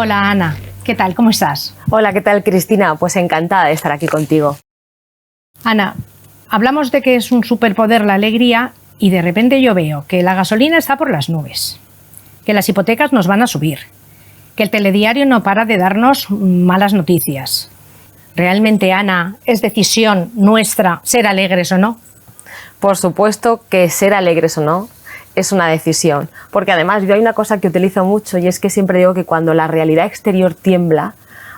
Hola Ana, ¿qué tal? ¿Cómo estás? Hola, ¿qué tal, Cristina? Pues encantada de estar aquí contigo. Ana, hablamos de que es un superpoder la alegría y de repente yo veo que la gasolina está por las nubes, que las hipotecas nos van a subir, que el telediario no para de darnos malas noticias. ¿Realmente, Ana, es decisión nuestra ser alegres o no? Por supuesto que ser alegres o no es una decisión, porque además yo hay una cosa que utilizo mucho y es que siempre digo que cuando la realidad exterior tiembla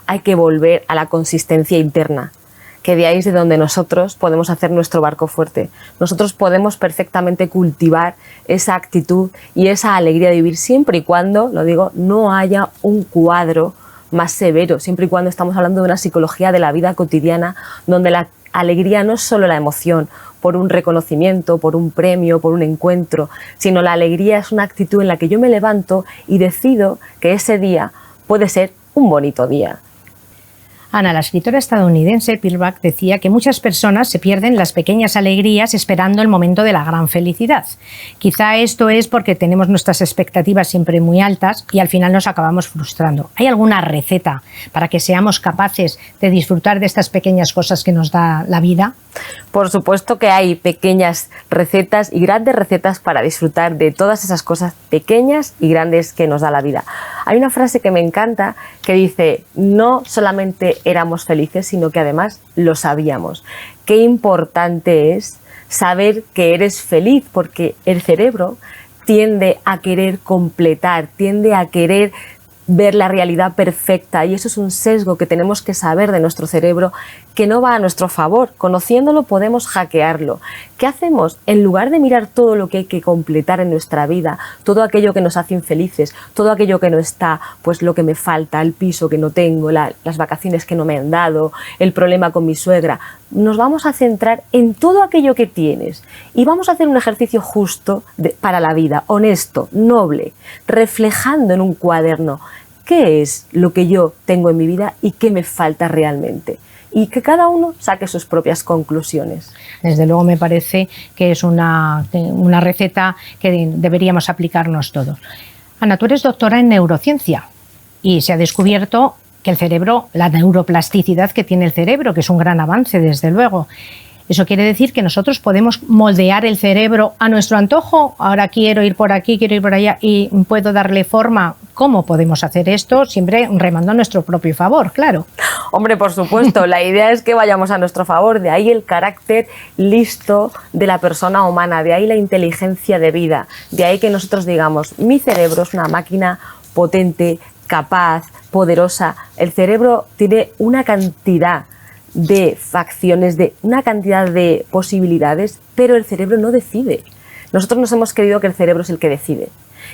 hay que volver a la consistencia interna, que de ahí es de donde nosotros podemos hacer nuestro barco fuerte. Nosotros podemos perfectamente cultivar esa actitud y esa alegría de vivir siempre y cuando, lo digo, no haya un cuadro más severo, siempre y cuando estamos hablando de una psicología de la vida cotidiana donde la alegría no es solo la emoción por un reconocimiento, por un premio, por un encuentro, sino la alegría es una actitud en la que yo me levanto y decido que ese día puede ser un bonito día. Ana, la escritora estadounidense Pearl Buck decía que muchas personas se pierden las pequeñas alegrías esperando el momento de la gran felicidad. Quizá esto es porque tenemos nuestras expectativas siempre muy altas y al final nos acabamos frustrando. ¿Hay alguna receta para que seamos capaces de disfrutar de estas pequeñas cosas que nos da la vida? Por supuesto que hay pequeñas recetas y grandes recetas para disfrutar de todas esas cosas pequeñas y grandes que nos da la vida. Hay una frase que me encanta que dice: no solamente éramos felices, sino que además lo sabíamos. Qué importante es saber que eres feliz, porque el cerebro tiende a querer completar, tiende a querer ver la realidad perfecta, y eso es un sesgo que tenemos que saber de nuestro cerebro que no va a nuestro favor. Conociéndolo podemos hackearlo. ¿Qué hacemos? En lugar de mirar todo lo que hay que completar en nuestra vida, todo aquello que nos hace infelices, todo aquello que no está, pues lo que me falta, el piso que no tengo, las vacaciones que no me han dado, el problema con mi suegra, nos vamos a centrar en todo aquello que tienes y vamos a hacer un ejercicio justo para la vida, honesto, noble, reflejando en un cuaderno qué es lo que yo tengo en mi vida y qué me falta realmente, y que cada uno saque sus propias conclusiones. Desde luego me parece que es una receta que deberíamos aplicarnos todos. Ana, tú eres doctora en neurociencia y se ha descubierto que el cerebro, la neuroplasticidad que tiene el cerebro, que es un gran avance, desde luego. Eso quiere decir que nosotros podemos moldear el cerebro a nuestro antojo. Ahora quiero ir por aquí, quiero ir por allá y puedo darle forma. ¿Cómo podemos hacer esto? Siempre remando a nuestro propio favor, claro. Hombre, por supuesto, la idea es que vayamos a nuestro favor, de ahí el carácter listo de la persona humana, de ahí la inteligencia de vida, de ahí que nosotros digamos, mi cerebro es una máquina potente, capaz, poderosa. El cerebro tiene una cantidad de facciones, de una cantidad de posibilidades, pero el cerebro no decide. Nosotros nos hemos creído que el cerebro es el que decide,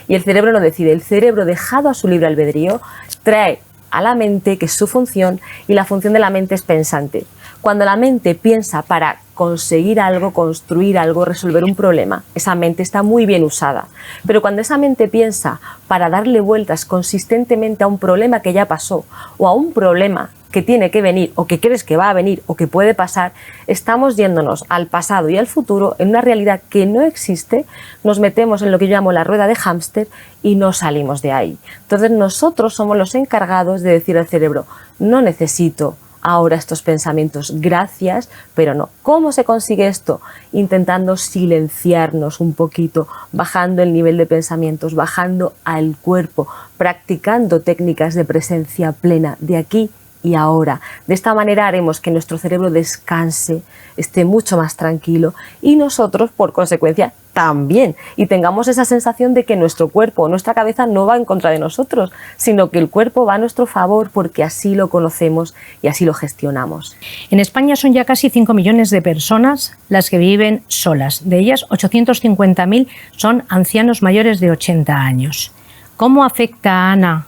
y el cerebro no decide. El cerebro, dejado a su libre albedrío, trae a la mente, que es su función, y la función de la mente es pensante. Cuando la mente piensa para conseguir algo, construir algo, resolver un problema, esa mente está muy bien usada. Pero cuando esa mente piensa para darle vueltas consistentemente a un problema que ya pasó, o a un problema que tiene que venir, o que crees que va a venir, o que puede pasar, estamos yéndonos al pasado y al futuro en una realidad que no existe, nos metemos en lo que yo llamo la rueda de hámster y no salimos de ahí. Entonces nosotros somos los encargados de decir al cerebro: no necesito ahora estos pensamientos, gracias, pero no. ¿Cómo se consigue esto? Intentando silenciarnos un poquito, bajando el nivel de pensamientos, bajando al cuerpo, practicando técnicas de presencia plena de aquí y ahora. De esta manera haremos que nuestro cerebro descanse, esté mucho más tranquilo, y nosotros, por consecuencia, también, y tengamos esa sensación de que nuestro cuerpo o nuestra cabeza no va en contra de nosotros, sino que el cuerpo va a nuestro favor porque así lo conocemos y así lo gestionamos. En España son ya casi 5 millones de personas las que viven solas. De ellas, 850.000 son ancianos mayores de 80 años. ¿Cómo afecta, Ana,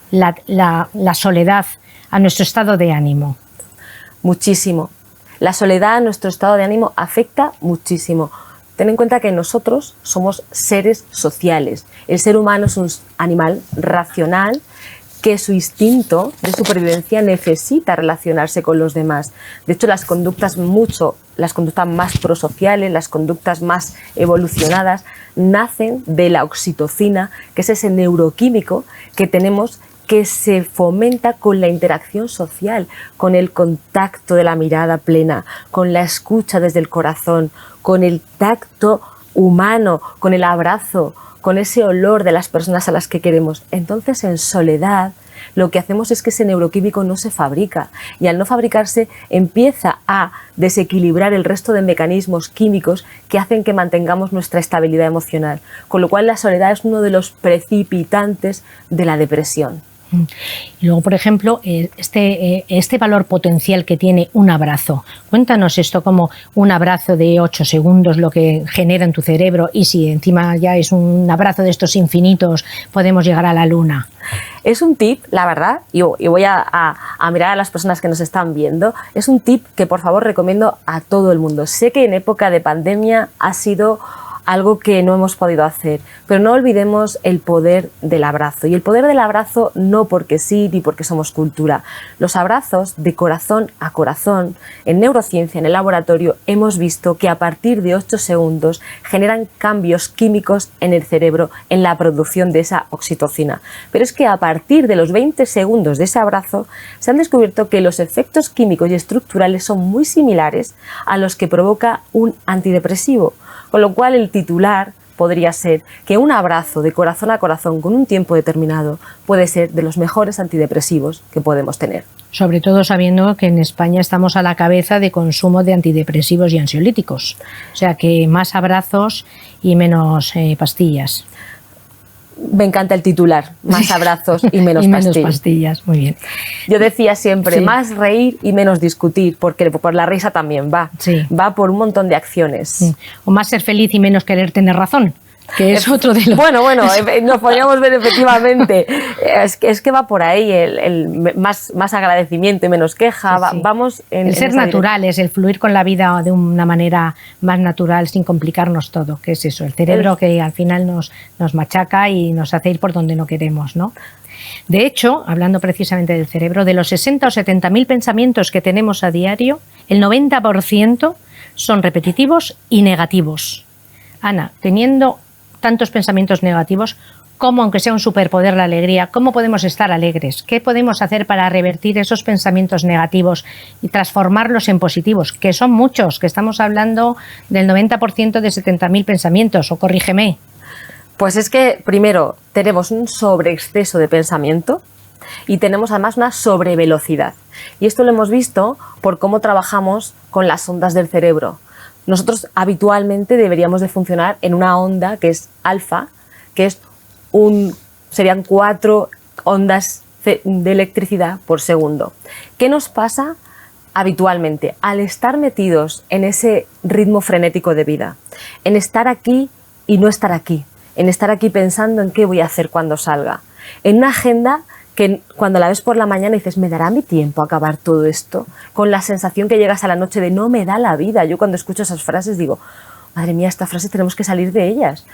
la soledad a nuestro estado de ánimo? Muchísimo. La soledad a nuestro estado de ánimo afecta muchísimo. Ten en cuenta que nosotros somos seres sociales. El ser humano es un animal racional que su instinto de supervivencia necesita relacionarse con los demás. De hecho, las conductas más prosociales, las conductas más evolucionadas, nacen de la oxitocina, que es ese neuroquímico que tenemos que se fomenta con la interacción social, con el contacto de la mirada plena, con la escucha desde el corazón, con el tacto humano, con el abrazo, con ese olor de las personas a las que queremos. Entonces, en soledad, lo que hacemos es que ese neuroquímico no se fabrica, y al no fabricarse empieza a desequilibrar el resto de mecanismos químicos que hacen que mantengamos nuestra estabilidad emocional, con lo cual la soledad es uno de los precipitantes de la depresión. Y luego, por ejemplo, este valor potencial que tiene un abrazo. Cuéntanos esto, como un abrazo de 8 segundos, lo que genera en tu cerebro, y si encima ya es un abrazo de estos infinitos, podemos llegar a la luna. Es un tip, la verdad, y voy a mirar a las personas que nos están viendo, es un tip que por favor recomiendo a todo el mundo. Sé que en época de pandemia ha sido algo que no hemos podido hacer, pero no olvidemos el poder del abrazo. Y el poder del abrazo no porque sí ni porque somos cultura. Los abrazos de corazón a corazón, en neurociencia, en el laboratorio, hemos visto que a partir de 8 segundos generan cambios químicos en el cerebro, en la producción de esa oxitocina. Pero es que a partir de los 20 segundos de ese abrazo se han descubierto que los efectos químicos y estructurales son muy similares a los que provoca un antidepresivo. Con lo cual el titular podría ser que un abrazo de corazón a corazón con un tiempo determinado puede ser de los mejores antidepresivos que podemos tener. Sobre todo sabiendo que en España estamos a la cabeza de consumo de antidepresivos y ansiolíticos. O sea que más abrazos y menos pastillas. Me encanta el titular, más abrazos y menos pastillas. Muy bien. Yo decía siempre, más reír y menos discutir, porque por la risa también va. Sí. Va por un montón de acciones. Sí. O más ser feliz y menos querer tener razón, que es otro de los... Bueno, nos podríamos ver efectivamente. Es que va por ahí, el más agradecimiento y menos queja. Sí. Vamos en el ser naturales, el fluir con la vida de una manera más natural sin complicarnos todo, que es eso, el cerebro que al final nos machaca y nos hace ir por donde no queremos, ¿no? De hecho, hablando precisamente del cerebro, de los 60 o 70.000 pensamientos que tenemos a diario, el 90% son repetitivos y negativos. Ana, teniendo tantos pensamientos negativos, ¿cómo, aunque sea un superpoder la alegría, cómo podemos estar alegres? ¿Qué podemos hacer para revertir esos pensamientos negativos y transformarlos en positivos? Que son muchos, que estamos hablando del 90% de 70.000 pensamientos, o corrígeme. Pues es que, primero, tenemos un sobreexceso de pensamiento y tenemos además una sobrevelocidad. Y esto lo hemos visto por cómo trabajamos con las ondas del cerebro. Nosotros habitualmente deberíamos de funcionar en una onda que es alfa, que es serían 4 ondas de electricidad por segundo. ¿Qué nos pasa habitualmente? Al estar metidos en ese ritmo frenético de vida, en estar aquí y no estar aquí, en estar aquí pensando en qué voy a hacer cuando salga, en una agenda que cuando la ves por la mañana dices, ¿me dará mi tiempo a acabar todo esto? Con la sensación que llegas a la noche de no me da la vida. Yo cuando escucho esas frases digo, madre mía, estas frases tenemos que salir de ellas.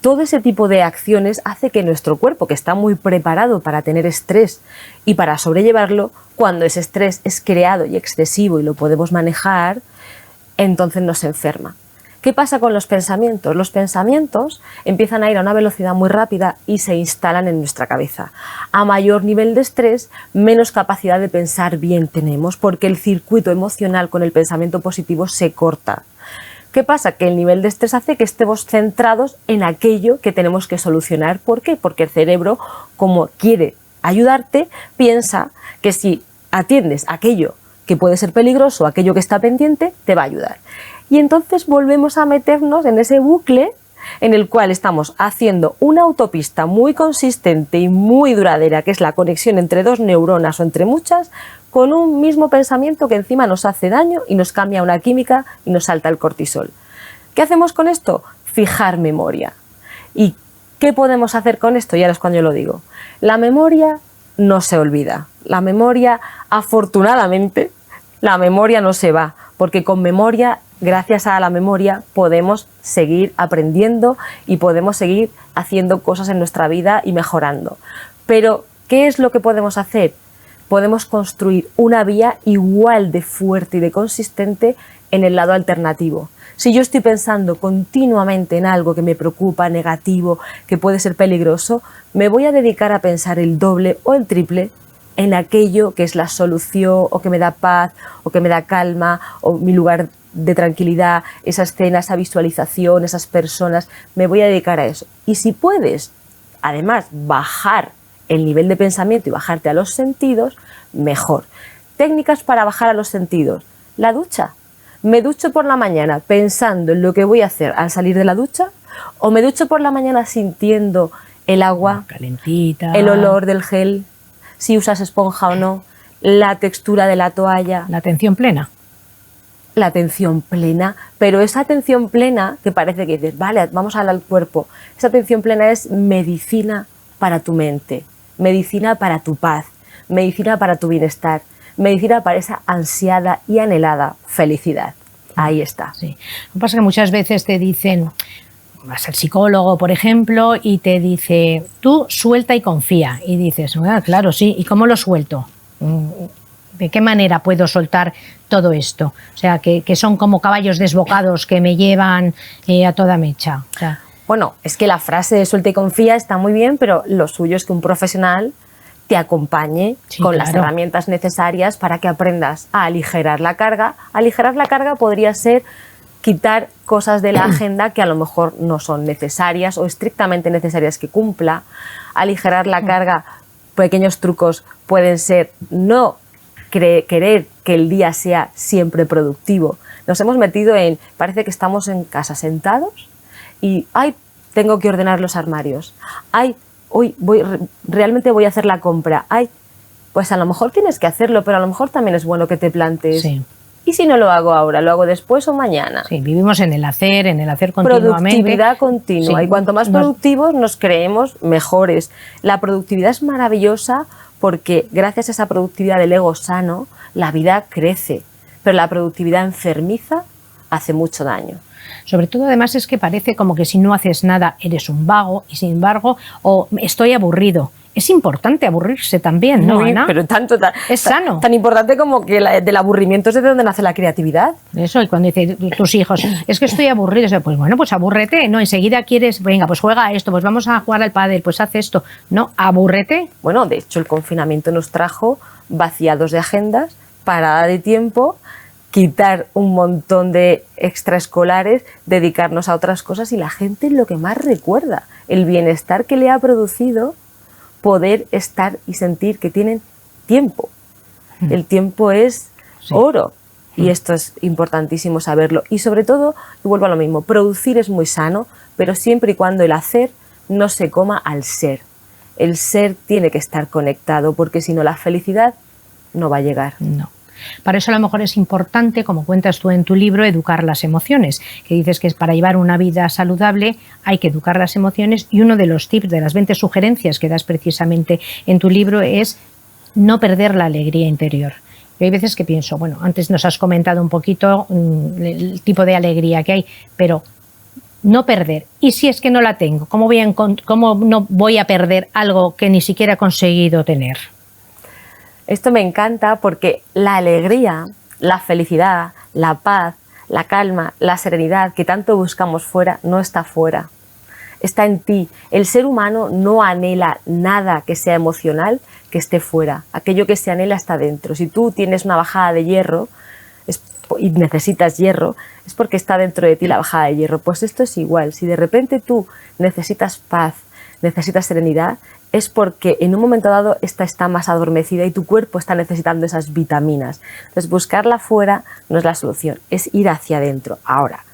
Todo ese tipo de acciones hace que nuestro cuerpo, que está muy preparado para tener estrés y para sobrellevarlo, cuando ese estrés es creado y excesivo y lo podemos manejar, entonces nos enferma. ¿Qué pasa con los pensamientos? Los pensamientos empiezan a ir a una velocidad muy rápida y se instalan en nuestra cabeza. A mayor nivel de estrés, menos capacidad de pensar bien tenemos, porque el circuito emocional con el pensamiento positivo se corta. ¿Qué pasa? Que el nivel de estrés hace que estemos centrados en aquello que tenemos que solucionar. ¿Por qué? Porque el cerebro, como quiere ayudarte, piensa que si atiendes aquello que puede ser peligroso, aquello que está pendiente, te va a ayudar. Y entonces volvemos a meternos en ese bucle en el cual estamos haciendo una autopista muy consistente y muy duradera, que es la conexión entre 2 neuronas o entre muchas, con un mismo pensamiento que encima nos hace daño y nos cambia una química y nos salta el cortisol. ¿Qué hacemos con esto? Fijar memoria. ¿Y qué podemos hacer con esto? Y ahora es cuando yo lo digo. La memoria no se olvida. La memoria, afortunadamente, la memoria no se va, porque con memoria, gracias a la memoria, podemos seguir aprendiendo y podemos seguir haciendo cosas en nuestra vida y mejorando. Pero, ¿qué es lo que podemos hacer? Podemos construir una vía igual de fuerte y de consistente en el lado alternativo. Si yo estoy pensando continuamente en algo que me preocupa, negativo, que puede ser peligroso, me voy a dedicar a pensar el doble o el triple en aquello que es la solución, o que me da paz, o que me da calma, o mi lugar de tranquilidad, esa escena, esa visualización, esas personas, me voy a dedicar a eso. Y si puedes, además, bajar el nivel de pensamiento y bajarte a los sentidos, mejor. Técnicas para bajar a los sentidos. La ducha. ¿Me ducho por la mañana pensando en lo que voy a hacer al salir de la ducha? ¿O me ducho por la mañana sintiendo el agua, calentita, el olor del gel, si usas esponja o no, la textura de la toalla? la atención plena? La atención plena, pero esa atención plena que parece que dices, vale, vamos a hablar al cuerpo, esa atención plena es medicina para tu mente, medicina para tu paz, medicina para tu bienestar, medicina para esa ansiada y anhelada felicidad. Ahí está. Sí. Lo que pasa es que muchas veces te dicen, vas al psicólogo, por ejemplo, y te dice, tú suelta y confía. Y dices, ah, claro, sí, ¿y cómo lo suelto? ¿De qué manera puedo soltar todo esto? O sea, que son como caballos desbocados que me llevan a toda mecha. O sea, bueno, es que la frase de suelta y confía está muy bien, pero lo suyo es que un profesional te acompañe con las herramientas necesarias para que aprendas a aligerar la carga. Aligerar la carga podría ser quitar cosas de la agenda que a lo mejor no son necesarias o estrictamente necesarias que cumpla. Aligerar la carga, pequeños trucos pueden ser no querer que el día sea siempre productivo. Nos hemos metido en, parece que estamos en casa sentados y, ay, tengo que ordenar los armarios, ay, hoy realmente voy a hacer la compra, ay, pues a lo mejor tienes que hacerlo, pero a lo mejor también es bueno que te plantees, sí. ¿Y si no lo hago ahora, lo hago después o mañana? Sí, vivimos en el hacer continuamente. Productividad continua. Sí, y cuanto más productivos nos creemos, mejores. La productividad es maravillosa porque gracias a esa productividad del ego sano, la vida crece. Pero la productividad enfermiza hace mucho daño. Sobre todo, además, es que parece como que si no haces nada eres un vago y, sin embargo, o estoy aburrido. Es importante aburrirse también, ¿no, Ana? Pero es sano. Tan importante como que del aburrimiento es de donde nace la creatividad. Eso, y cuando dicen tus hijos, es que estoy aburrido, pues bueno, pues abúrrete, ¿no? Enseguida quieres, venga, pues juega a esto, pues vamos a jugar al pádel, pues haz esto. No, abúrrete. Bueno, de hecho, el confinamiento nos trajo vaciados de agendas, parada de tiempo, quitar un montón de extraescolares, dedicarnos a otras cosas y la gente lo que más recuerda, el bienestar que le ha producido poder estar y sentir que tienen tiempo. El tiempo es oro y esto es importantísimo saberlo. Y sobre todo, y vuelvo a lo mismo, producir es muy sano, pero siempre y cuando el hacer no se coma al ser. El ser tiene que estar conectado porque si no la felicidad no va a llegar. No. Para eso a lo mejor es importante, como cuentas tú en tu libro, educar las emociones, que dices que para llevar una vida saludable hay que educar las emociones, y uno de los tips, de las 20 sugerencias que das precisamente en tu libro, es no perder la alegría interior. Y hay veces que pienso, bueno, antes nos has comentado un poquito el tipo de alegría que hay, pero no perder. ¿Y si es que no la tengo? ¿Cómo no voy a perder algo que ni siquiera he conseguido tener? Esto me encanta porque la alegría, la felicidad, la paz, la calma, la serenidad que tanto buscamos fuera, no está fuera. Está en ti. El ser humano no anhela nada que sea emocional que esté fuera. Aquello que se anhela está dentro. Si tú tienes una bajada de hierro y necesitas hierro, es porque está dentro de ti la bajada de hierro. Pues esto es igual. Si de repente tú necesitas paz, necesitas serenidad, es porque en un momento dado esta está más adormecida y tu cuerpo está necesitando esas vitaminas. Entonces, buscarla fuera no es la solución, es ir hacia adentro. Ahora,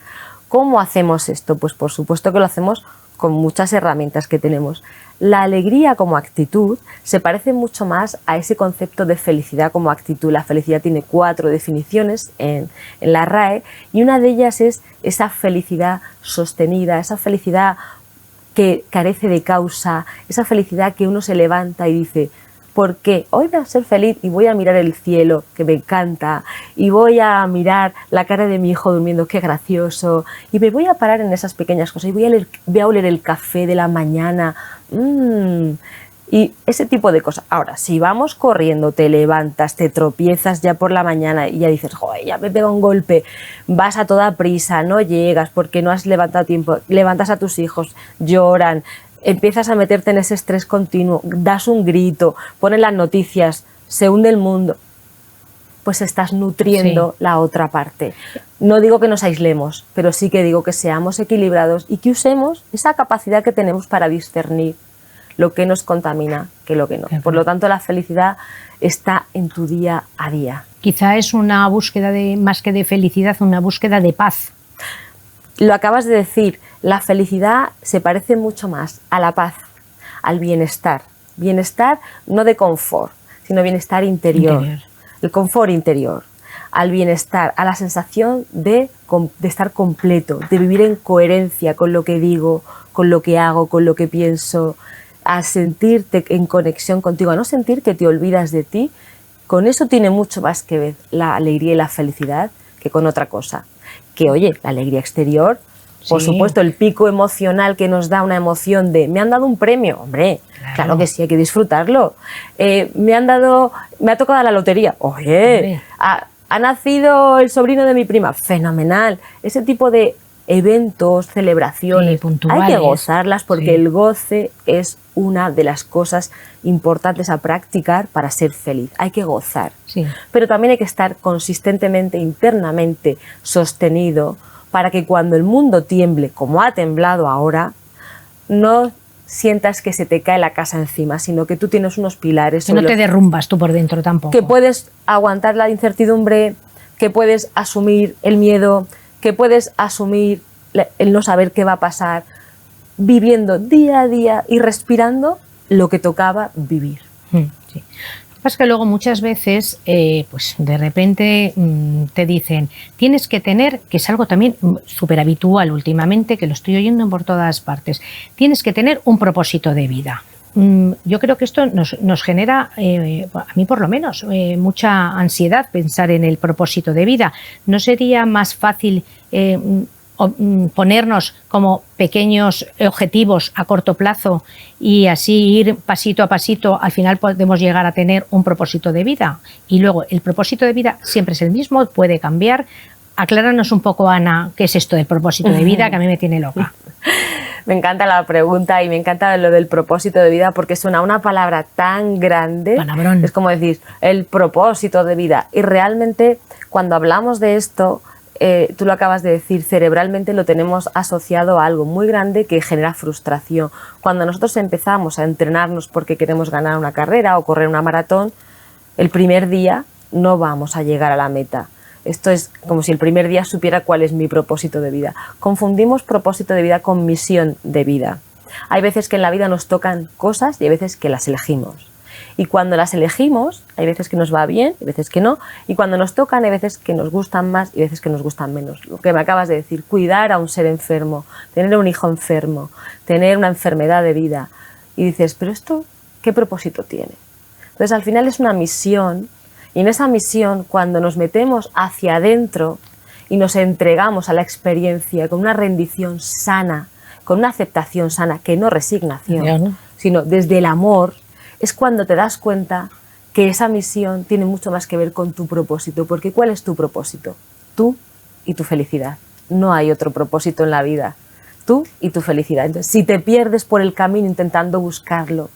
¿cómo hacemos esto? Pues por supuesto que lo hacemos con muchas herramientas que tenemos. La alegría como actitud se parece mucho más a ese concepto de felicidad como actitud. La felicidad tiene 4 definiciones en la RAE y una de ellas es esa felicidad sostenida, esa felicidad que carece de causa, esa felicidad que uno se levanta y dice, ¿por qué? Hoy voy a ser feliz y voy a mirar el cielo, que me encanta, y voy a mirar la cara de mi hijo durmiendo, qué gracioso, y me voy a parar en esas pequeñas cosas, y voy a oler el café de la mañana, Y ese tipo de cosas. Ahora, si vamos corriendo, te levantas, te tropiezas ya por la mañana y ya dices, joder, ya me pega un golpe, vas a toda prisa, no llegas porque no has levantado tiempo, levantas a tus hijos, lloran, empiezas a meterte en ese estrés continuo, das un grito, ponen las noticias, se hunde el mundo, pues estás nutriendo la otra parte. No digo que nos aislemos, pero sí que digo que seamos equilibrados y que usemos esa capacidad que tenemos para discernir lo que nos contamina que lo que no. Por lo tanto, la felicidad está en tu día a día. Quizá es una búsqueda más que de felicidad, una búsqueda de paz. Lo acabas de decir, la felicidad se parece mucho más a la paz, al bienestar. Bienestar no de confort, sino bienestar interior. El confort interior, al bienestar, a la sensación de estar completo, de vivir en coherencia con lo que digo, con lo que hago, con lo que pienso, a sentirte en conexión contigo, a no sentir que te olvidas de ti. Con eso tiene mucho más que ver la alegría y la felicidad que con otra cosa. Que oye, la alegría exterior, por supuesto, el pico emocional que nos da una emoción de me han dado un premio, hombre, claro que sí, hay que disfrutarlo. Me ha tocado la lotería, oye, ha nacido el sobrino de mi prima, fenomenal. Ese tipo de eventos, celebraciones, hay que gozarlas porque el goce es una de las cosas importantes a practicar para ser feliz. Hay que gozar, pero también hay que estar consistentemente, internamente sostenido para que cuando el mundo tiemble, como ha temblado ahora, no sientas que se te cae la casa encima, sino que tú tienes unos pilares. Que no te derrumbas tú por dentro tampoco. Que puedes aguantar la incertidumbre, que puedes asumir el miedo, que puedes asumir el no saber qué va a pasar, viviendo día a día y respirando lo que tocaba vivir. Sí. Lo que pasa es que luego muchas veces, pues de repente te dicen, tienes que tener, que es algo también súper habitual últimamente, que lo estoy oyendo por todas partes, tienes que tener un propósito de vida. Yo creo que esto nos genera, a mí por lo menos, mucha ansiedad pensar en el propósito de vida. ¿No sería más fácil ponernos como pequeños objetivos a corto plazo y así ir pasito a pasito? Al final podemos llegar a tener un propósito de vida. Y luego, el propósito de vida siempre es el mismo, puede cambiar. Acláranos un poco, Ana, qué es esto del propósito de vida, que a mí me tiene loca. Me encanta la pregunta y me encanta lo del propósito de vida porque suena una palabra tan grande. Palabrón. Es como decir, el propósito de vida. Y realmente, cuando hablamos de esto, tú lo acabas de decir, cerebralmente lo tenemos asociado a algo muy grande que genera frustración. Cuando nosotros empezamos a entrenarnos porque queremos ganar una carrera o correr una maratón, el primer día no vamos a llegar a la meta. Esto es como si el primer día supiera cuál es mi propósito de vida. Confundimos propósito de vida con misión de vida. Hay veces que en la vida nos tocan cosas y hay veces que las elegimos. Y cuando las elegimos, hay veces que nos va bien, hay veces que no. Y cuando nos tocan, hay veces que nos gustan más y veces que nos gustan menos. Lo que me acabas de decir, cuidar a un ser enfermo, tener un hijo enfermo, tener una enfermedad de vida. Y dices, ¿pero esto qué propósito tiene? Entonces, al final es una misión. Y en esa misión, cuando nos metemos hacia adentro y nos entregamos a la experiencia con una rendición sana, con una aceptación sana, que no resignación, sino desde el amor, es cuando te das cuenta que esa misión tiene mucho más que ver con tu propósito. Porque ¿cuál es tu propósito? Tú y tu felicidad. No hay otro propósito en la vida. Tú y tu felicidad. Entonces, si te pierdes por el camino intentando buscarlo,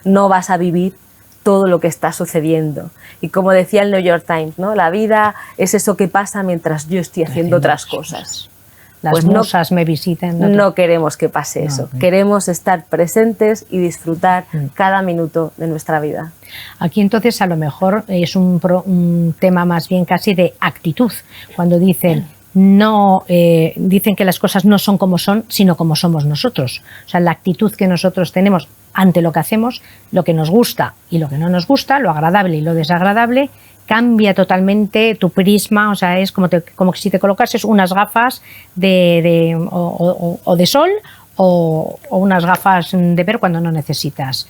no vas a vivir todo lo que está sucediendo. Y como decía el New York Times, ¿no? La vida es eso que pasa mientras yo estoy haciendo otras cosas. Las pues musas me visitan. No queremos que pase eso. Queremos estar presentes y disfrutar cada minuto de nuestra vida. Aquí entonces a lo mejor es un tema más bien casi de actitud. Cuando dicen dicen que las cosas no son como son, sino como somos nosotros. O sea, la actitud que nosotros tenemos ante lo que hacemos, lo que nos gusta y lo que no nos gusta, lo agradable y lo desagradable, cambia totalmente tu prisma. O sea, es como que si te colocases unas gafas de sol o unas gafas de ver cuando no necesitas.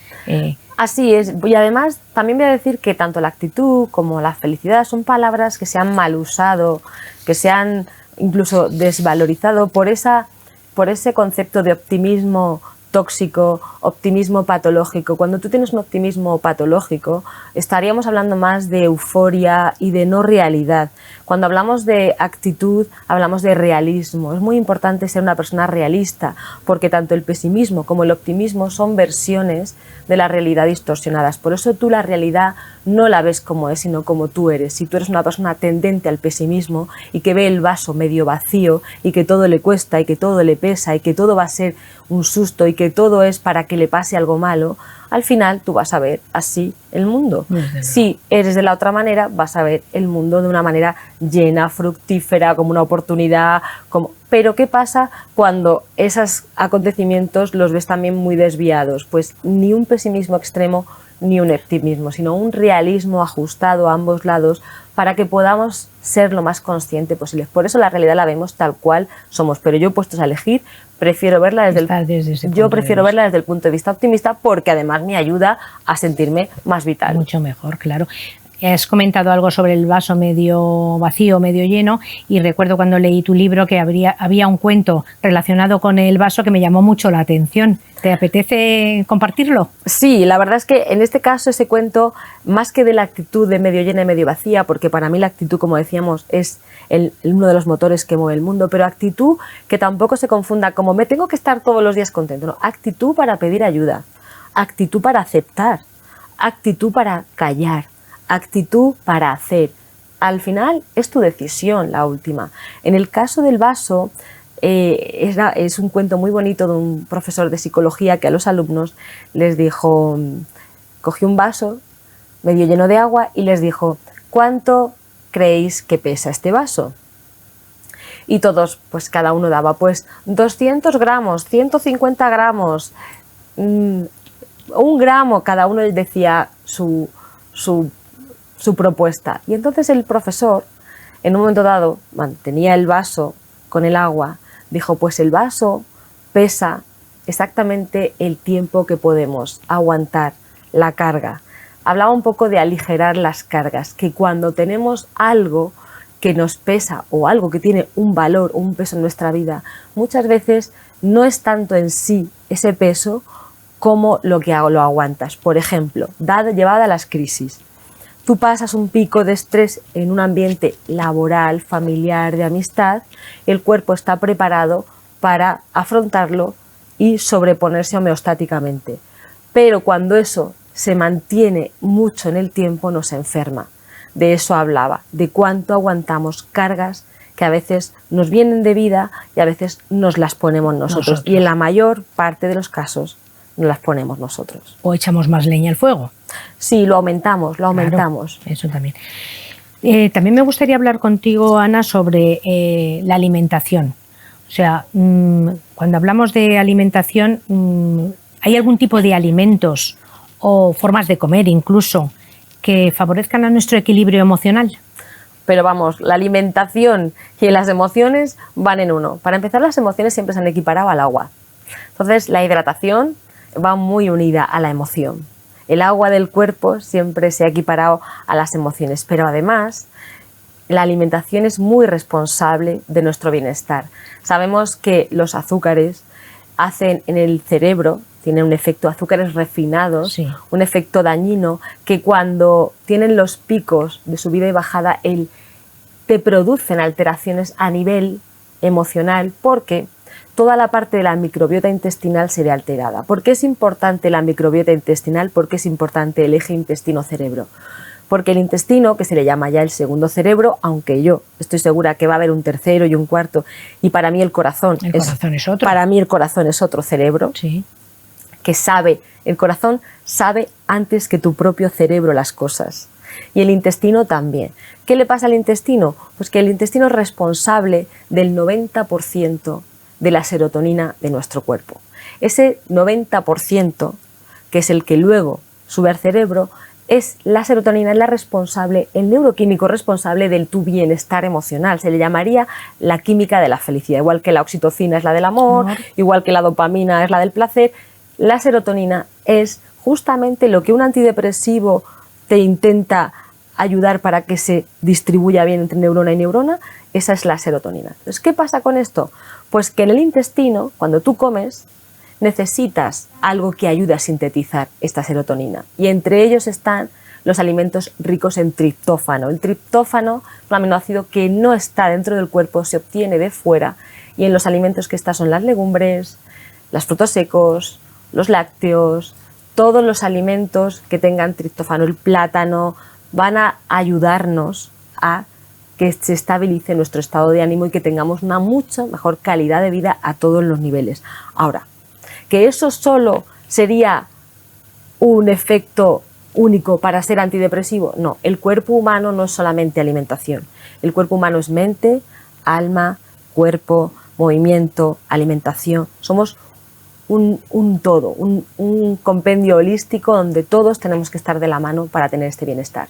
Así es, y además también voy a decir que tanto la actitud como la felicidad son palabras que se han mal usado, que se han incluso desvalorizado por ese concepto de optimismo tóxico, optimismo patológico. Cuando tú tienes un optimismo patológico, estaríamos hablando más de euforia y de no realidad. Cuando hablamos de actitud, hablamos de realismo. Es muy importante ser una persona realista, porque tanto el pesimismo como el optimismo son versiones de la realidad distorsionadas. Por eso tú la realidad no la ves como es, sino como tú eres. Si tú eres una persona tendente al pesimismo y que ve el vaso medio vacío y que todo le cuesta y que todo le pesa y que todo va a ser un susto y que todo es para que le pase algo malo, al final tú vas a ver así el mundo. Si eres de la otra manera, vas a ver el mundo de una manera llena, fructífera, como una oportunidad. Pero ¿qué pasa cuando esos acontecimientos los ves también muy desviados? Pues ni un pesimismo extremo ni un optimismo, sino un realismo ajustado a ambos lados para que podamos ser lo más consciente posible. Por eso la realidad la vemos tal cual somos, pero yo, puestos a elegir, prefiero verla desde el punto de vista optimista, porque además me ayuda a sentirme más vital. Mucho mejor, claro. Has comentado algo sobre el vaso medio vacío, medio lleno, y recuerdo cuando leí tu libro que había un cuento relacionado con el vaso que me llamó mucho la atención. ¿Te apetece compartirlo? Sí, la verdad es que en este caso ese cuento, más que de la actitud de medio llena y medio vacía, porque para mí la actitud, como decíamos, es uno de los motores que mueve el mundo, pero actitud que tampoco se confunda como me tengo que estar todos los días contento, no, actitud para pedir ayuda, actitud para aceptar, actitud para callar, actitud para hacer. Al final es tu decisión la última. En el caso del vaso, es un cuento muy bonito de un profesor de psicología que a los alumnos les dijo, cogió un vaso medio lleno de agua y les dijo: ¿cuánto creéis que pesa este vaso? Y todos, pues cada uno daba, pues 200 gramos, 150 gramos, 1 gramo, cada uno decía su propuesta. Y entonces el profesor, en un momento dado, mantenía el vaso con el agua, dijo: pues el vaso pesa exactamente el tiempo que podemos aguantar la carga. Hablaba un poco de aligerar las cargas, que cuando tenemos algo que nos pesa o algo que tiene un valor o un peso en nuestra vida, muchas veces no es tanto en sí ese peso como lo que lo aguantas. Por ejemplo, llevada a las crisis. Tú pasas un pico de estrés en un ambiente laboral, familiar, de amistad, el cuerpo está preparado para afrontarlo y sobreponerse homeostáticamente. Pero cuando eso se mantiene mucho en el tiempo, nos enferma. De eso hablaba, de cuánto aguantamos cargas que a veces nos vienen de vida y a veces nos las ponemos nosotros. Y en la mayor parte de los casos nos las ponemos nosotros. ¿O echamos más leña al fuego? Sí, lo aumentamos. Claro, eso también. También me gustaría hablar contigo, Ana, sobre la alimentación. O sea, cuando hablamos de alimentación, ¿hay algún tipo de alimentos o formas de comer incluso que favorezcan a nuestro equilibrio emocional? Pero vamos, la alimentación y las emociones van en uno. Para empezar, las emociones siempre se han equiparado al agua. Entonces, la hidratación va muy unida a la emoción. El agua del cuerpo siempre se ha equiparado a las emociones, pero además la alimentación es muy responsable de nuestro bienestar. Sabemos que los azúcares hacen en el cerebro, tienen un efecto, azúcares refinados, sí, un efecto dañino, que cuando tienen los picos de subida y bajada, te producen alteraciones a nivel emocional, porque toda la parte de la microbiota intestinal se ve alterada. ¿Por qué es importante la microbiota intestinal? ¿Por qué es importante el eje intestino-cerebro? Porque el intestino, que se le llama ya el segundo cerebro, aunque yo estoy segura que va a haber un tercero y un cuarto, y para mí el corazón es otro. Para mí el corazón es otro cerebro, sí, que sabe, el corazón sabe antes que tu propio cerebro las cosas. Y el intestino también. ¿Qué le pasa al intestino? Pues que el intestino es responsable del 90% de la serotonina de nuestro cuerpo. Ese 90%, que es el que luego sube al cerebro, es la serotonina, es la responsable, el neuroquímico responsable del tu bienestar emocional. Se le llamaría la química de la felicidad. Igual que la oxitocina es la del amor, igual que la dopamina es la del placer, la serotonina es justamente lo que un antidepresivo te intenta ayudar para que se distribuya bien entre neurona y neurona. Esa es la serotonina. Entonces, ¿qué pasa con esto? Pues que en el intestino, cuando tú comes, necesitas algo que ayude a sintetizar esta serotonina. Y entre ellos están los alimentos ricos en triptófano. El triptófano es un aminoácido que no está dentro del cuerpo, se obtiene de fuera, y en los alimentos que están son las legumbres, los frutos secos, los lácteos, todos los alimentos que tengan triptófano, el plátano, van a ayudarnos a que se estabilice nuestro estado de ánimo y que tengamos una mucho mejor calidad de vida a todos los niveles. Ahora, que eso solo sería un efecto único para ser antidepresivo, no, el cuerpo humano no es solamente alimentación, el cuerpo humano es mente, alma, cuerpo, movimiento, alimentación, somos un todo, un compendio holístico donde todos tenemos que estar de la mano para tener este bienestar.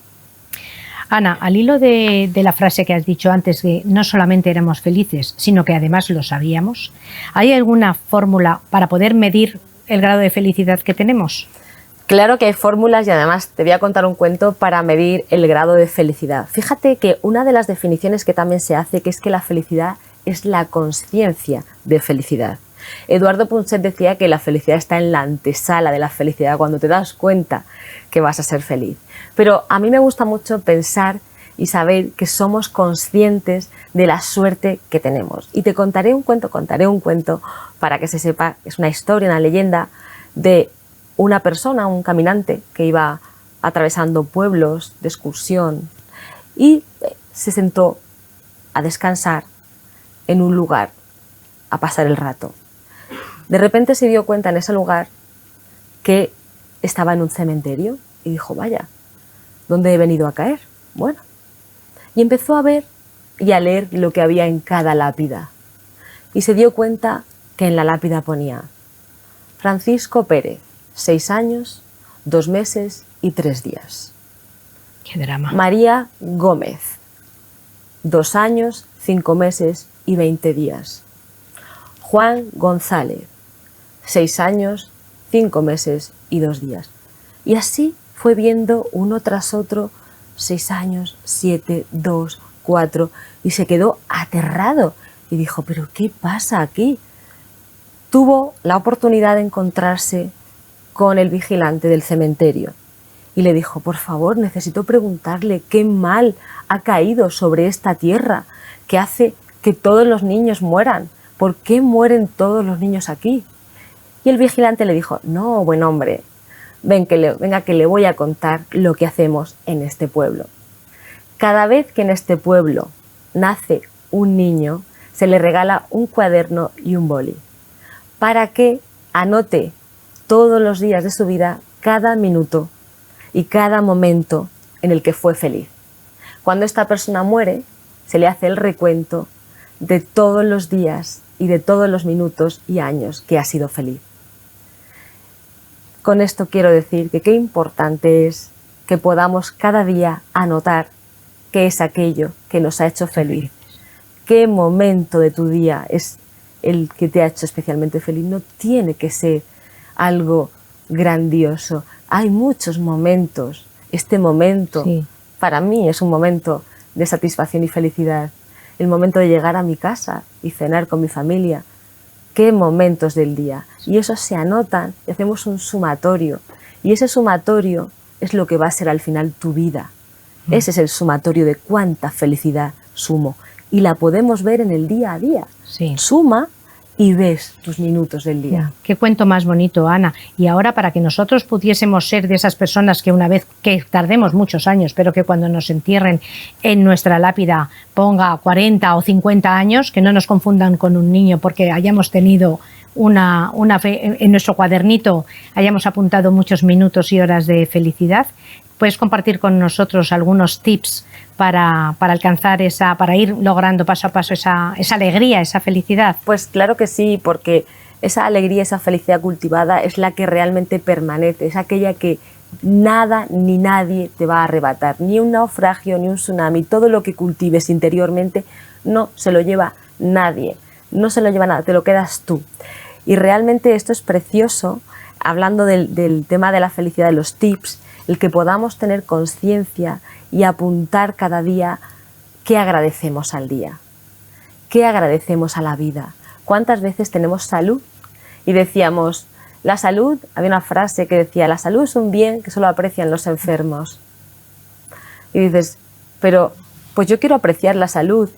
Ana, al hilo de la frase que has dicho antes, que no solamente éramos felices, sino que además lo sabíamos, ¿hay alguna fórmula para poder medir el grado de felicidad que tenemos? Claro que hay fórmulas y además te voy a contar un cuento para medir el grado de felicidad. Fíjate que una de las definiciones que también se hace, que es que la felicidad es la consciencia de felicidad. Eduardo Punset decía que la felicidad está en la antesala de la felicidad, cuando te das cuenta que vas a ser feliz. Pero a mí me gusta mucho pensar y saber que somos conscientes de la suerte que tenemos. Y te contaré un cuento para que se sepa, es una historia, una leyenda de una persona, un caminante que iba atravesando pueblos de excursión y se sentó a descansar en un lugar, a pasar el rato. De repente se dio cuenta en ese lugar que estaba en un cementerio y dijo, vaya, ¿dónde he venido a caer? Bueno, y empezó a ver y a leer lo que había en cada lápida. Y se dio cuenta que en la lápida ponía Francisco Pérez, 6 años, 2 meses y 3 días. ¡Qué drama! María Gómez, 2 años, 5 meses y 20 días. Juan González, 6 años, 5 meses y 2 días. Y así fue viendo uno tras otro, 6 años, 7, 2, 4, y se quedó aterrado y dijo, ¿pero qué pasa aquí? Tuvo la oportunidad de encontrarse con el vigilante del cementerio y le dijo, por favor, necesito preguntarle qué mal ha caído sobre esta tierra que hace que todos los niños mueran. ¿Por qué mueren todos los niños aquí? Y el vigilante le dijo, no, buen hombre, venga que le voy a contar lo que hacemos en este pueblo. Cada vez que en este pueblo nace un niño, se le regala un cuaderno y un boli para que anote todos los días de su vida, cada minuto y cada momento en el que fue feliz. Cuando esta persona muere, se le hace el recuento de todos los días y de todos los minutos y años que ha sido feliz. Con esto quiero decir que qué importante es que podamos cada día anotar qué es aquello que nos ha hecho feliz. Qué momento de tu día es el que te ha hecho especialmente feliz. No tiene que ser algo grandioso. Hay muchos momentos. Este momento, para mí, es un momento de satisfacción y felicidad. El momento de llegar a mi casa y cenar con mi familia. Qué momentos del día. Y esos se anotan y hacemos un sumatorio. Y ese sumatorio es lo que va a ser al final tu vida. Ese es el sumatorio de cuánta felicidad sumo. Y la podemos ver en el día a día. Suma y ves tus minutos del día. Qué cuento más bonito, Ana. Y ahora, para que nosotros pudiésemos ser de esas personas que una vez, que tardemos muchos años, pero que cuando nos entierren en nuestra lápida ponga 40 o 50 años, que no nos confundan con un niño porque hayamos tenido en nuestro cuadernito, hayamos apuntado muchos minutos y horas de felicidad. ¿Puedes compartir con nosotros algunos tips para alcanzar para ir logrando paso a paso esa alegría, esa felicidad? Pues claro que sí, porque esa alegría, esa felicidad cultivada es la que realmente permanece, es aquella que nada ni nadie te va a arrebatar, ni un naufragio, ni un tsunami, todo lo que cultives interiormente no se lo lleva nadie, no se lo lleva nada, te lo quedas tú. Y realmente esto es precioso, hablando del tema de la felicidad, de los tips, el que podamos tener conciencia y apuntar cada día qué agradecemos al día, qué agradecemos a la vida, cuántas veces tenemos salud y decíamos, la salud, había una frase que decía, la salud es un bien que solo aprecian los enfermos. Y dices, pero pues yo quiero apreciar la salud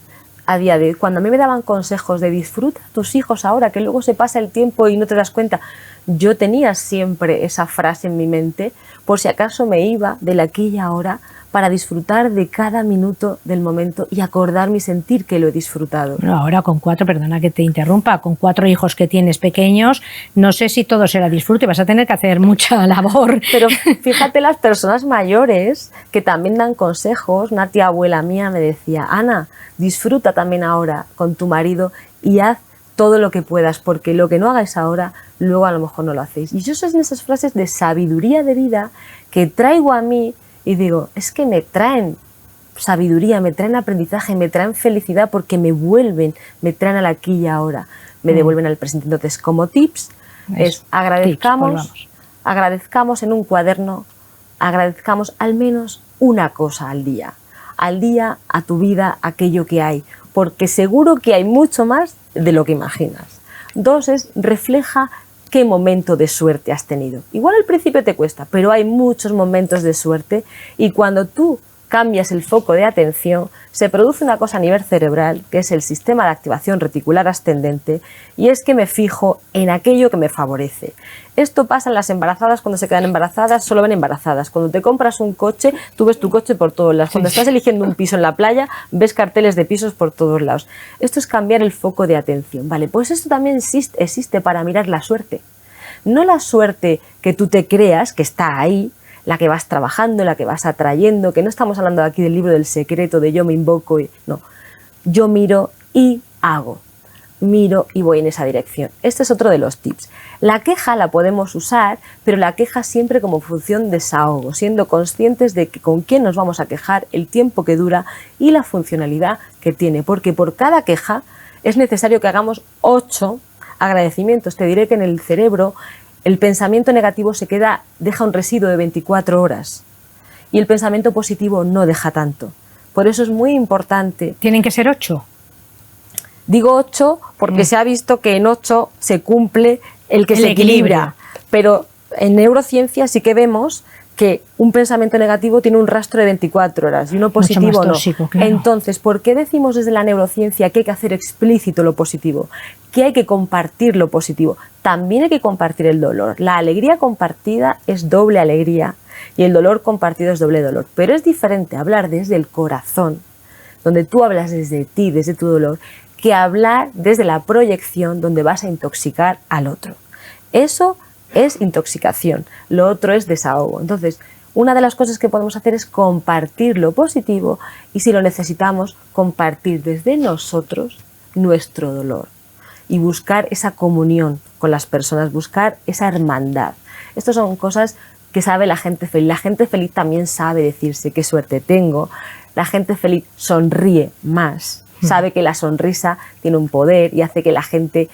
a día de hoy. Cuando a mí me daban consejos de disfruta a tus hijos ahora, que luego se pasa el tiempo y no te das cuenta, yo tenía siempre esa frase en mi mente, por si acaso me iba del aquí y ahora, para disfrutar de cada minuto del momento y acordarme y sentir que lo he disfrutado. Bueno, ahora con 4, perdona que te interrumpa, con 4 hijos que tienes pequeños, no sé si todo será disfrute, vas a tener que hacer mucha labor. Pero fíjate las personas mayores que también dan consejos. Una tía abuela mía me decía, Ana, disfruta también ahora con tu marido y haz todo lo que puedas, porque lo que no hagáis ahora, luego a lo mejor no lo hacéis. Y yo son esas frases de sabiduría de vida que traigo a mí y digo, es que me traen sabiduría, me traen aprendizaje, me traen felicidad porque me traen al aquí y ahora, me devuelven al presente. Entonces, como tips, es agradezcamos en un cuaderno, agradezcamos al menos una cosa al día a tu vida, aquello que hay, porque seguro que hay mucho más de lo que imaginas. 2 es refleja qué momento de suerte has tenido. Igual al principio te cuesta, pero hay muchos momentos de suerte y cuando tú cambias el foco de atención, se produce una cosa a nivel cerebral, que es el sistema de activación reticular ascendente, y es que me fijo en aquello que me favorece. Esto pasa en las embarazadas, cuando se quedan embarazadas, solo ven embarazadas. Cuando te compras un coche, tú ves tu coche por todos lados. Cuando estás eligiendo un piso en la playa, ves carteles de pisos por todos lados. Esto es cambiar el foco de atención. Vale, pues esto también existe para mirar la suerte. No la suerte que tú te creas, que está ahí, la que vas trabajando, la que vas atrayendo, que no estamos hablando aquí del libro del secreto, de yo me invoco, no. Yo miro y hago, miro y voy en esa dirección. Este es otro de los tips. La queja la podemos usar, pero la queja siempre como función desahogo, siendo conscientes de que con quién nos vamos a quejar, el tiempo que dura y la funcionalidad que tiene, porque por cada queja es necesario que hagamos 8 agradecimientos. Te diré que en el cerebro el pensamiento negativo deja un residuo de 24 horas y el pensamiento positivo no deja tanto. Por eso es muy importante. ¿Tienen que ser 8? Digo 8 porque se ha visto que en 8 se cumple el que se equilibra. Pero en neurociencia sí que vemos que un pensamiento negativo tiene un rastro de 24 horas y uno positivo no. Tóxico, claro. Entonces, ¿por qué decimos desde la neurociencia que hay que hacer explícito lo positivo? Que hay que compartir lo positivo. También hay que compartir el dolor. La alegría compartida es doble alegría y el dolor compartido es doble dolor. Pero es diferente hablar desde el corazón, donde tú hablas desde ti, desde tu dolor, que hablar desde la proyección, donde vas a intoxicar al otro. Eso es intoxicación, lo otro es desahogo. Entonces, una de las cosas que podemos hacer es compartir lo positivo y, si lo necesitamos, compartir desde nosotros nuestro dolor y buscar esa comunión con las personas, buscar esa hermandad. Estas son cosas que sabe la gente feliz. La gente feliz también sabe decirse qué suerte tengo. La gente feliz sonríe más, sabe que la sonrisa tiene un poder y hace que la gente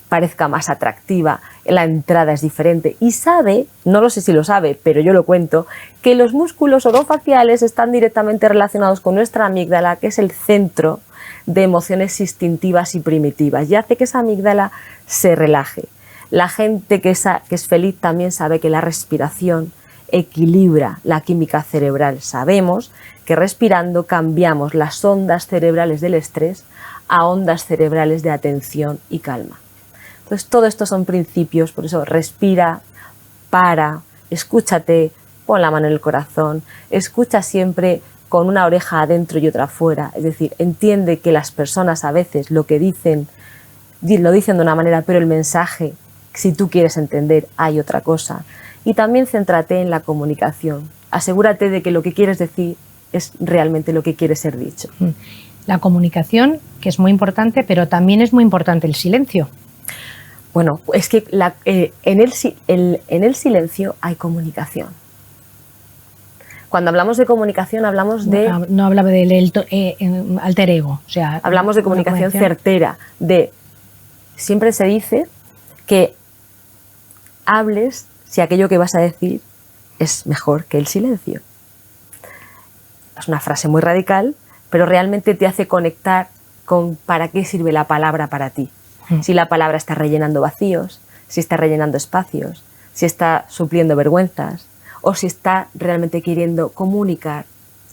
parezca más atractiva, la entrada es diferente y sabe, no lo sé si lo sabe, pero yo lo cuento, que los músculos orofaciales están directamente relacionados con nuestra amígdala, que es el centro de emociones instintivas y primitivas, y hace que esa amígdala se relaje. La gente que es feliz también sabe que la respiración equilibra la química cerebral. Sabemos que respirando cambiamos las ondas cerebrales del estrés a ondas cerebrales de atención y calma. Entonces, todo esto son principios, por eso respira, para, escúchate, pon la mano en el corazón, escucha siempre con una oreja adentro y otra afuera, es decir, entiende que las personas a veces lo que dicen, lo dicen de una manera, pero el mensaje, si tú quieres entender, hay otra cosa. Y también céntrate en la comunicación, asegúrate de que lo que quieres decir es realmente lo que quiere ser dicho. La comunicación, que es muy importante, pero también es muy importante el silencio. Bueno, es que en el silencio hay comunicación. Cuando hablamos de comunicación hablamos de... No hablaba del alter ego. O sea, hablamos de comunicación certera. Siempre se dice que hables si aquello que vas a decir es mejor que el silencio. Es una frase muy radical, pero realmente te hace conectar con para qué sirve la palabra para ti. si la palabra está rellenando vacíos, si está rellenando espacios, si está supliendo vergüenzas o si está realmente queriendo comunicar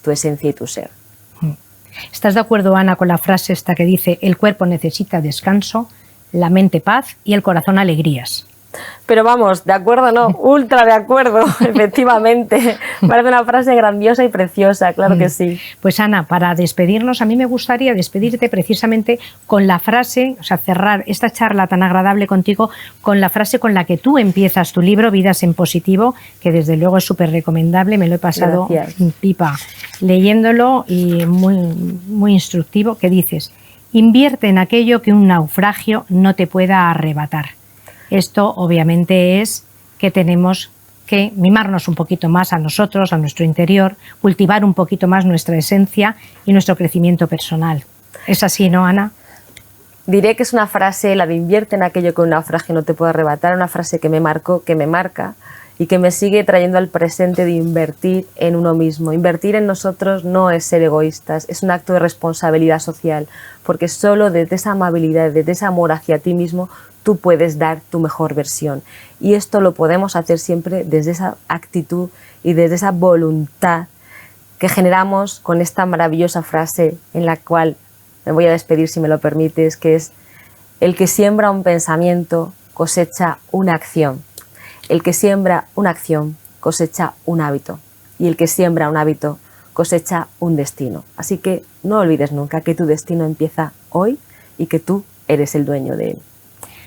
tu esencia y tu ser. ¿Estás de acuerdo, Ana, con la frase esta que dice: el cuerpo necesita descanso, la mente paz y el corazón alegrías? Pero vamos, de acuerdo, no, ultra de acuerdo, efectivamente. Parece una frase grandiosa y preciosa, claro que sí. Pues Ana, para despedirnos, a mí me gustaría despedirte precisamente con la frase, o sea, cerrar esta charla tan agradable contigo con la frase con la que tú empiezas tu libro, Vidas en Positivo, que desde luego es súper recomendable, me lo he pasado pipa leyéndolo y muy instructivo, que dices: invierte en aquello que un naufragio no te pueda arrebatar. Esto obviamente es que tenemos que mimarnos un poquito más a nosotros, a nuestro interior, cultivar un poquito más nuestra esencia y nuestro crecimiento personal. ¿Es así, no, Ana? Diré que es una frase, la de invierte en aquello que un naufragio no te puede arrebatar, una frase que me marcó, que me marca y que me sigue trayendo al presente de invertir en uno mismo. Invertir en nosotros no es ser egoístas, es un acto de responsabilidad social, porque solo desde esa amabilidad, desde ese amor hacia ti mismo, tú puedes dar tu mejor versión. Y esto lo podemos hacer siempre desde esa actitud y desde esa voluntad que generamos con esta maravillosa frase en la cual me voy a despedir, si me lo permites, que es: el que siembra un pensamiento cosecha una acción. El que siembra una acción cosecha un hábito. Y el que siembra un hábito cosecha un destino. Así que no olvides nunca que tu destino empieza hoy y que tú eres el dueño de él.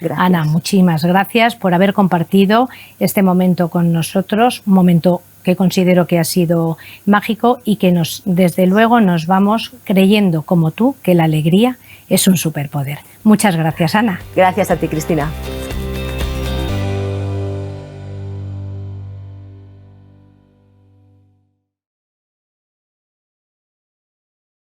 Gracias. Ana, muchísimas gracias por haber compartido este momento con nosotros, un momento que considero que ha sido mágico y que desde luego nos vamos creyendo, como tú, que la alegría es un superpoder. Muchas gracias, Ana. Gracias a ti, Cristina.